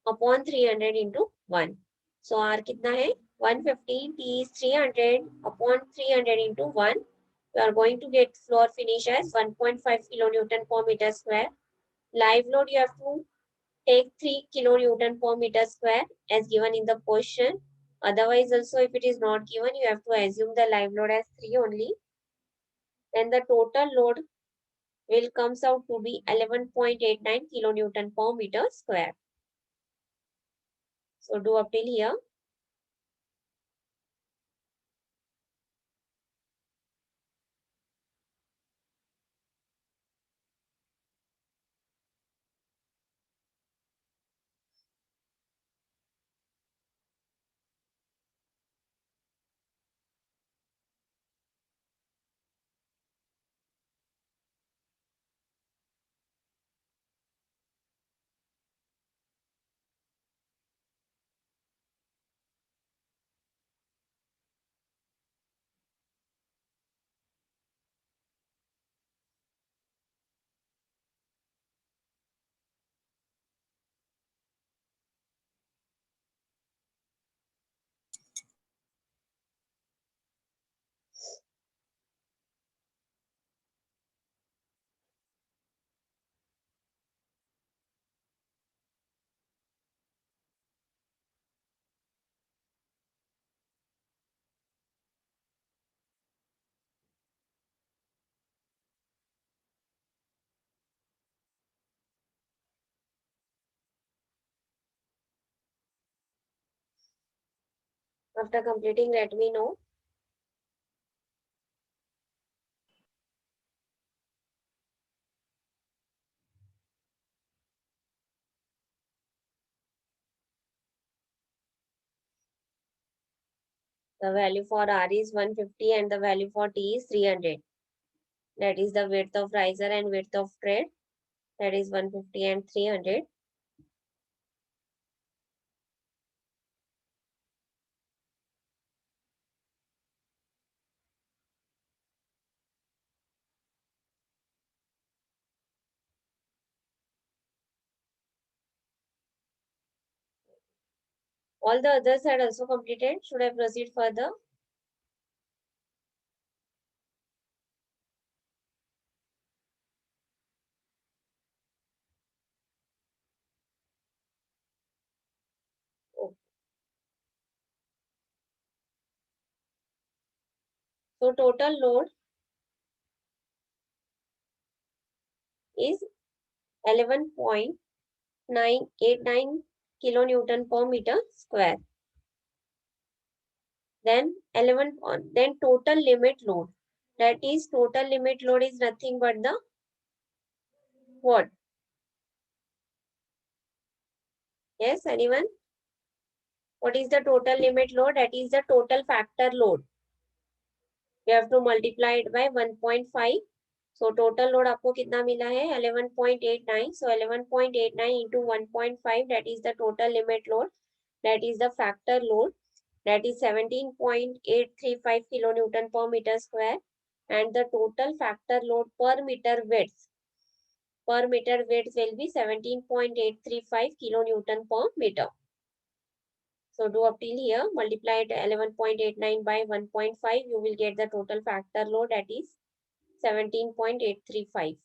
Upon 300 into 1. So are कितना है 150, T is 300 upon 300 into 1. You are going to get floor finish as 1.5 kilonewton per meter square. Live load you have to take 3 kilonewton per meter square as given in the question. Otherwise also if it is not given, you have to assume the live load as 3 only. Then the total load will comes out to be 11.89 kilonewton per meter square. So do up till here. After completing, let me know. The value for R is 150 and the value for T is 300. That is the width of riser and width of tread. That is 150 and 300. All the others had also completed. Should I proceed further? Okay. So total load is 11.989 kilonewton per meter square. Then then total limit load. That is total limit load is nothing but the what? Yes, anyone? What is the total limit load? That is the total factor load. You have to multiply it by 1.5. So total load आपको कितना मिला है 11.89. So 11.89 into 1.5, that is the total limit load. That is the factor load. That is 17.835 kilonewton per meter square. And the total factor load per meter width will be 17.835 kilonewton per meter. So do up till here, multiply it 11.89 by 1.5, you will get the total factor load, that is 17.835.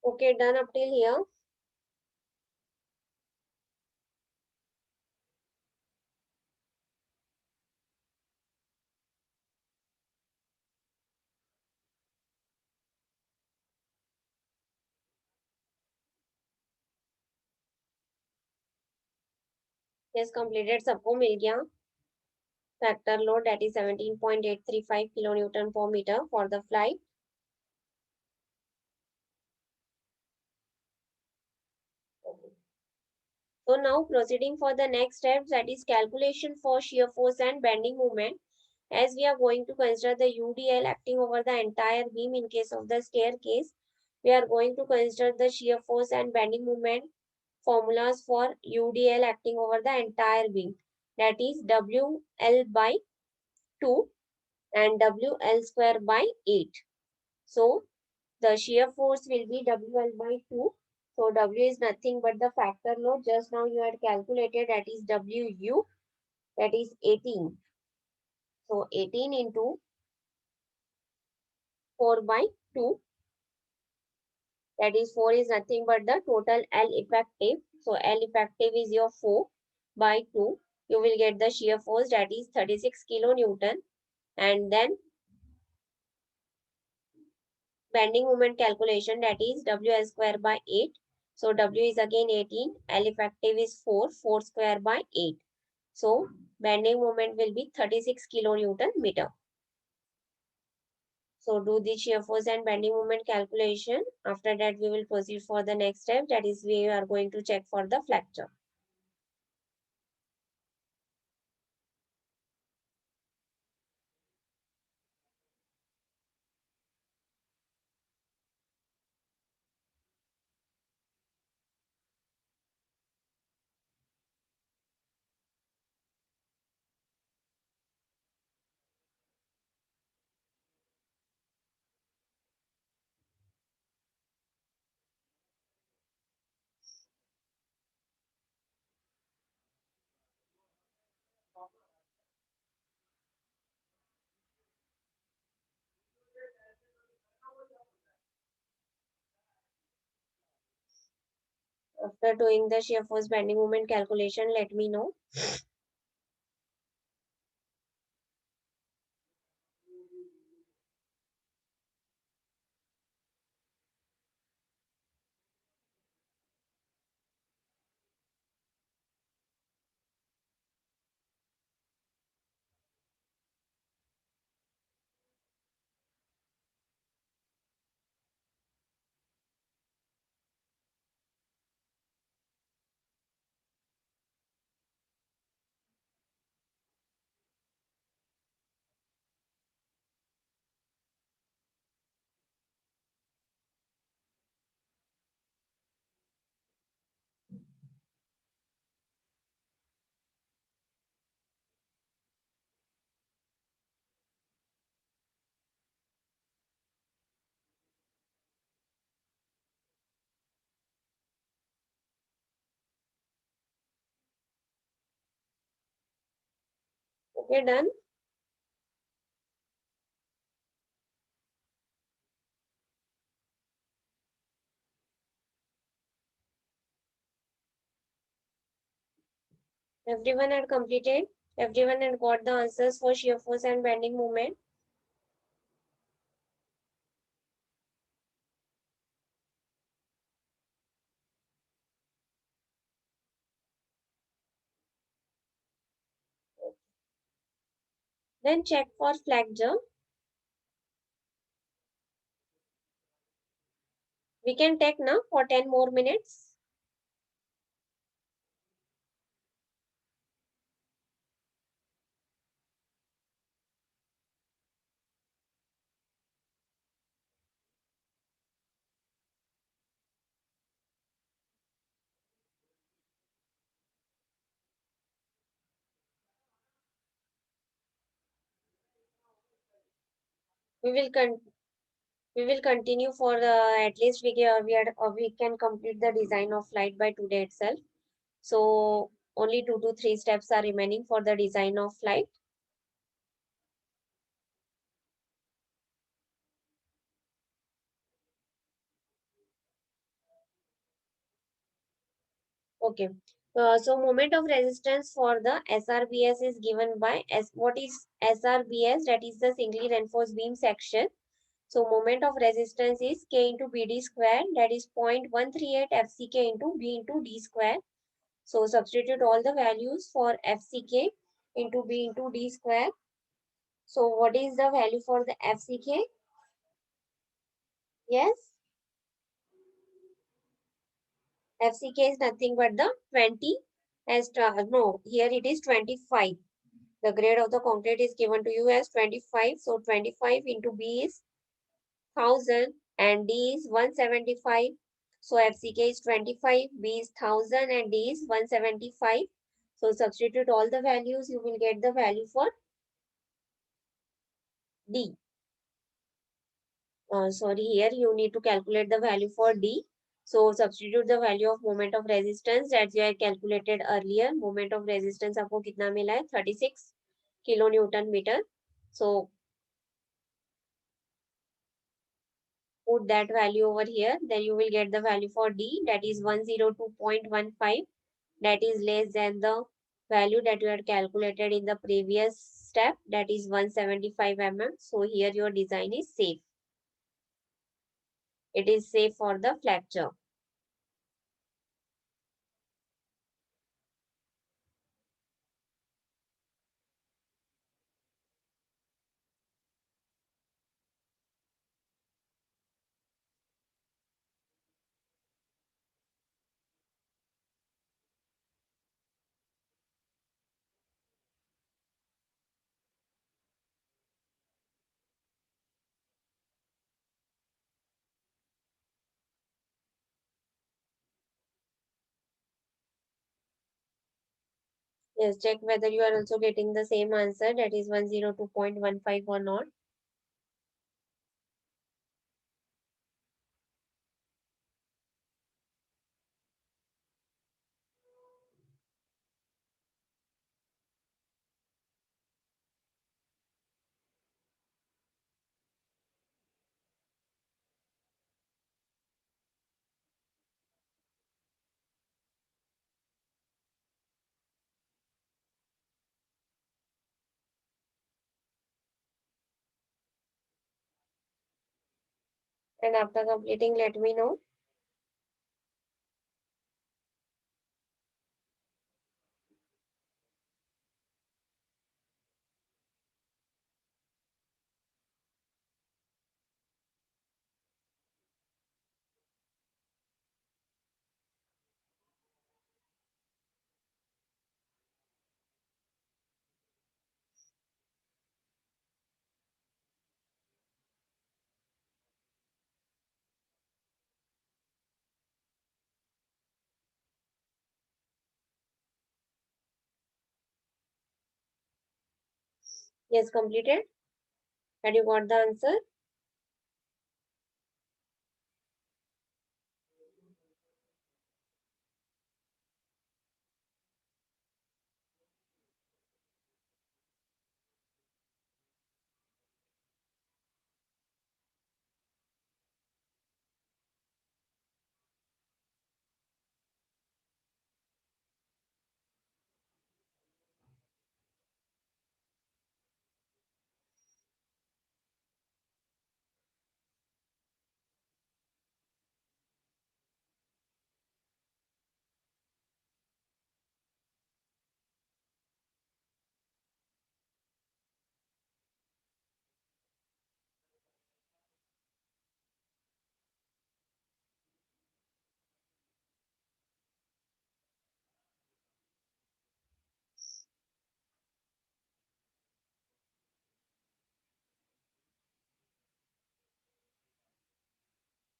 Okay, done up till here. Yes, completed. सबको मिल गया. Factor load that is 17.835 kilonewton per meter for the flight. So now proceeding for the next step, that is calculation for shear force and bending moment. As we are going to consider the UDL acting over the entire beam in case of the staircase, we are going to consider the shear force and bending moment formulas for UDL acting over the entire beam. That is WL by 2 and WL square by 8. So the shear force will be WL by 2. So W is nothing but the factor load. Just now you had calculated, that is WU, that is 18. So 18 into 4 by 2, that is 4 is nothing but the total L effective. So L effective is your 4 by 2. You will get the shear force, that is 36 kilonewton, and then bending moment calculation, that is WL square by 8. So W is again 18, L effective is 4, 4 square by 8. So bending moment will be 36 kilonewton meter. So do the shear force and bending moment calculation. After that we will proceed for the next step, that is we are going to check for the fracture. After doing the shear force bending moment calculation, let me know. Okay, done. Everyone had completed. Everyone had got the answers for shear force and bending moment. Then check for flexure. We can take now for 10 more minutes. We will continue for at least we can complete the design of flight by today itself. So only 2 to 3 steps are remaining for the design of flight. Okay. So moment of resistance for the SRBS is given by what is SRBS? That is the singly reinforced beam section. So moment of resistance is K into BD square, that is 0.138 FCK into B into D square. So substitute all the values for FCK into B into D square. So what is the value for the FCK? Yes, FCK is nothing but the 20 as no, here it is 25. The grade of the concrete is given to you as 25. So 25 into B is 1000 and D is 175. So FCK is 25, B is 1000 and D is 175. So substitute all the values, you will get the value for D. Sorry, here you need to calculate the value for D. So substitute the value of moment of resistance that you had calculated earlier. Moment of resistance आपको कितना मिला है 36 kilonewton meter. So put that value over here. Then you will get the value for D, that is 102.15. That is less than the value that you had calculated in the previous step, that is 175 mm. So here your design is safe. It is safe for the fracture. Yes, check whether you are also getting the same answer, that is 102.15 or not. And after completing, let me know. Yes, completed. Had you got the answer?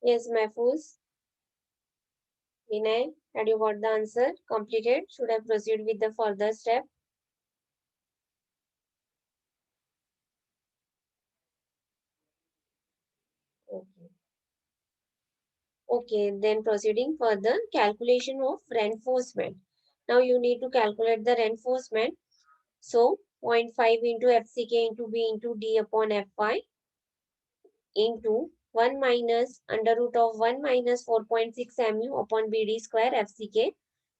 Yes, Mahfouz. Vinay, had you got the answer? Completed. Should I proceed with the further step? Okay. Okay, then proceeding further, calculation of reinforcement. Now you need to calculate the reinforcement. So zero point 0.5 into FCK into B into D upon Fy into 1 minus under root of 1 minus 4.6 mu upon BD square FCK.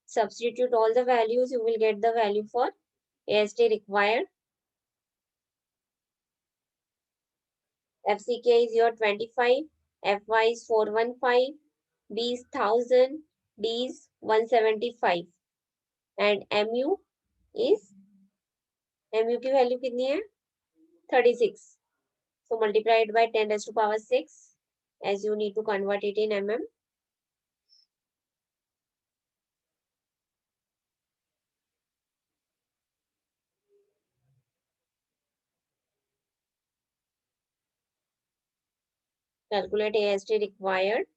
Substitute all the values, you will get the value for AST required. FCK is your 25, Fy is 415, B is 1000, D is 175. And MU की value कितनी है 36. So multiply it by 10 raised to power 6 as you need to convert it in mm. Calculate AST required.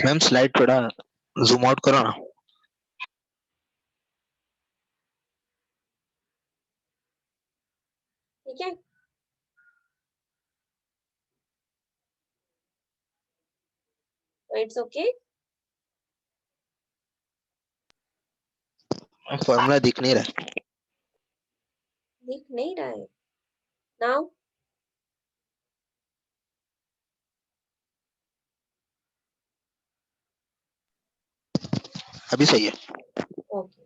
Ma'am slide थोड़ा zoom out करो ना. ठीक है, it's okay. Formula दिख नहीं रहा. दिख नहीं रहा है नाउ. अभी सही है. Okay,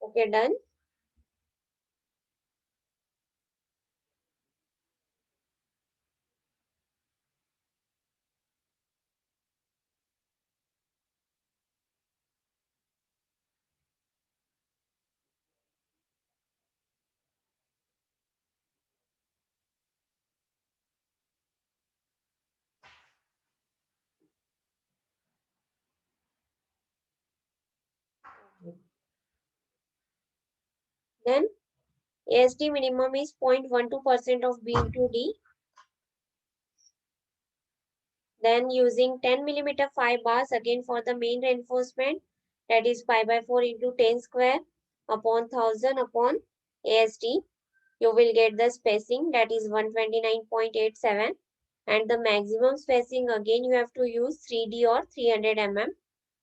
okay done. Then AST minimum is 0.12% of B into D. Then using 10 millimeter 5 bars again for the main reinforcement, that is pi by 4 into 10 square upon 1000 upon AST. You will get the spacing, that is 129.87, and the maximum spacing again you have to use 3D or 300 mm.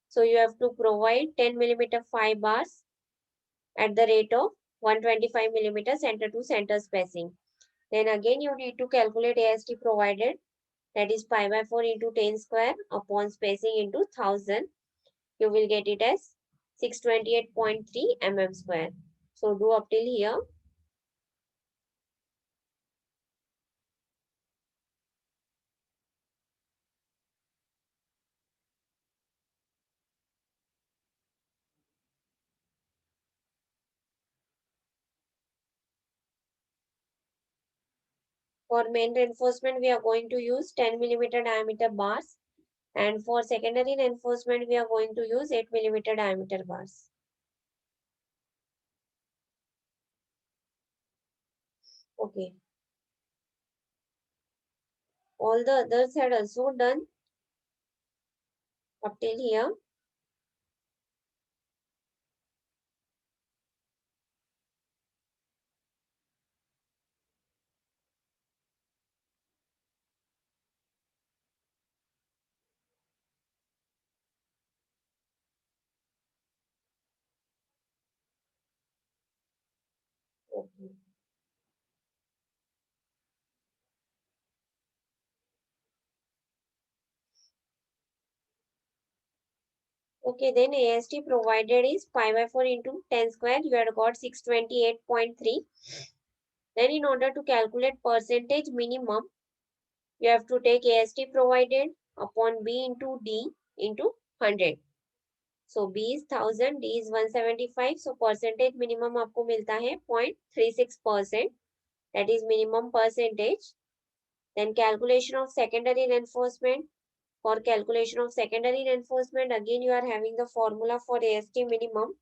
So you have to provide 10 millimeter 5 bars at the rate of 125 millimeter center to center spacing. Then again you need to calculate AST provided, that is pi by 4 into 10 square upon spacing into 1000. You will get it as 628.3 mm square. So do up till here. For main reinforcement, we are going to use 10 millimeter diameter bars. And for secondary reinforcement, we are going to use 8 millimeter diameter bars. Okay. All the others had also done up till here. Okay. Okay, then AST provided is pi by 4 into 10 square. You had got 628.3. Then in order to calculate percentage minimum, you have to take AST provided upon B into D into 100. So B is 1000, D is 175. So percentage minimum आपको मिलता है 0.36%. That is minimum percentage. Then calculation of secondary reinforcement. For calculation of secondary reinforcement, again you are having the formula for AST minimum.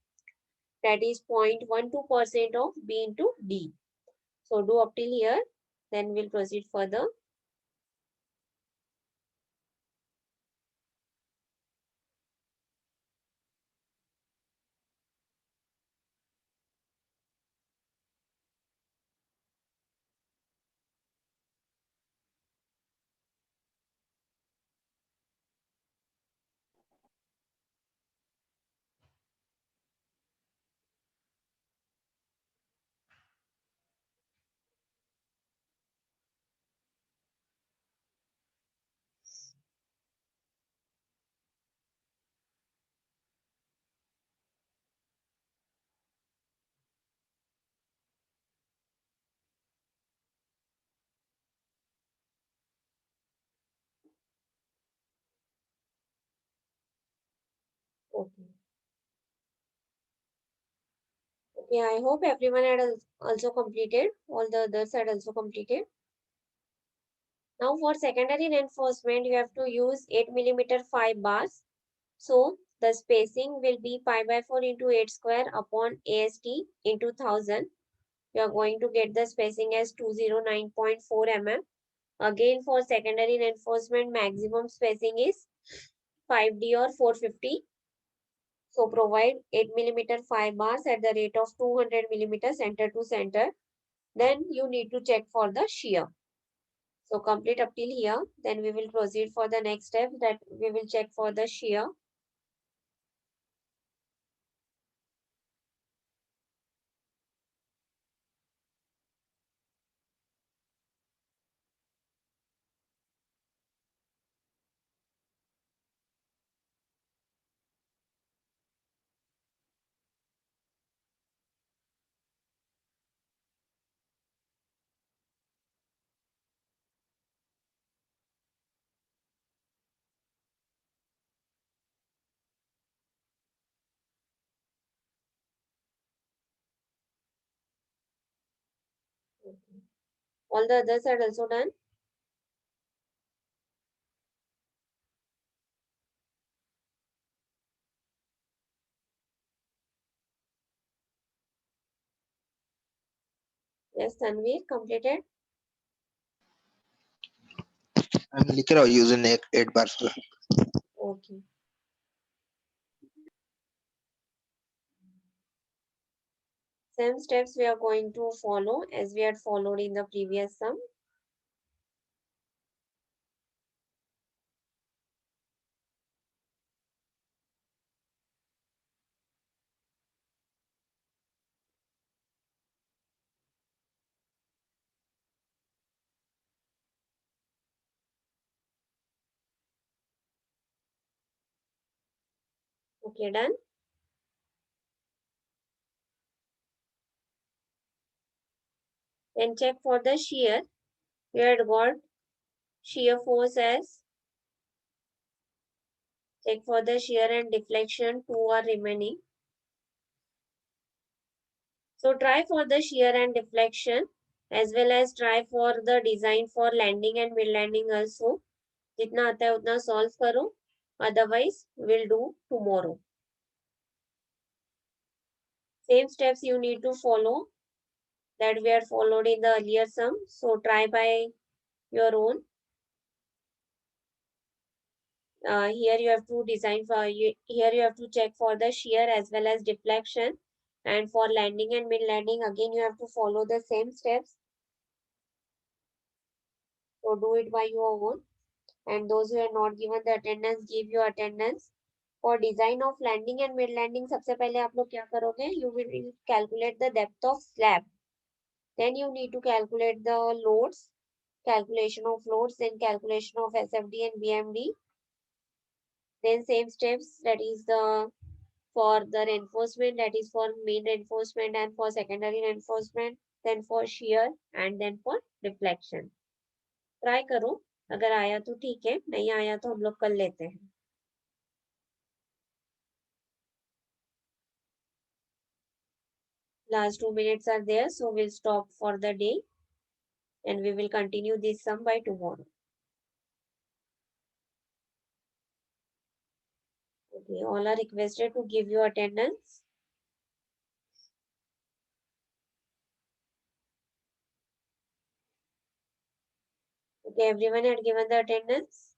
that is 0.12% of B into D. So do up till here, then we'll proceed further. Okay. Okay, I hope everyone had also completed. All the others had also completed. Now for secondary reinforcement, you have to use 8mm 5 bars. So the spacing will be pi by 4 into 8 square upon AST into 1000. You are going to get the spacing as 209.4 mm. Again for secondary reinforcement, maximum spacing is 5D or 450. So provide 8mm 5 bars at the rate of 200mm center to center. Then you need to check for the shear. So complete up till here. Then we will proceed for the next step, that we will check for the shear. Okay. All the others are also done. Yes, Tanvir, completed. I'm liquor using 8 bars. Okay. Same steps we are going to follow as we had followed in the previous sum. Okay, done. Then check for the shear. We had got shear force as, check for the shear and deflection, 2 are remaining. So try for the shear and deflection as well as try for the design for landing and mid landing also. जितना आता है उतना solve करो. Otherwise, we'll do tomorrow. Same steps you need to follow that we had followed in the earlier sum. So try by your own. Here you have to design for here you have to check for the shear as well as deflection, and for landing and mid landing again you have to follow the same steps. So do it by your own, and those who are not given the attendance, give your attendance. For design of landing and mid landing, सबसे पहले आप लोग क्या करोगे? You will calculate the depth of slab. Then you need to calculate the loads, calculation of loads, then calculation of SFD and BMD. Then same steps, that is the for the reinforcement, that is for main reinforcement and for secondary reinforcement, then for shear and then for deflection. Try करो, अगर आया तो ठीक है, नहीं आया तो हम लोग कर लेते हैं. Last 2 minutes are there, so we'll stop for the day and we will continue this sum by tomorrow. Okay, all are requested to give your attendance. Okay, everyone had given the attendance.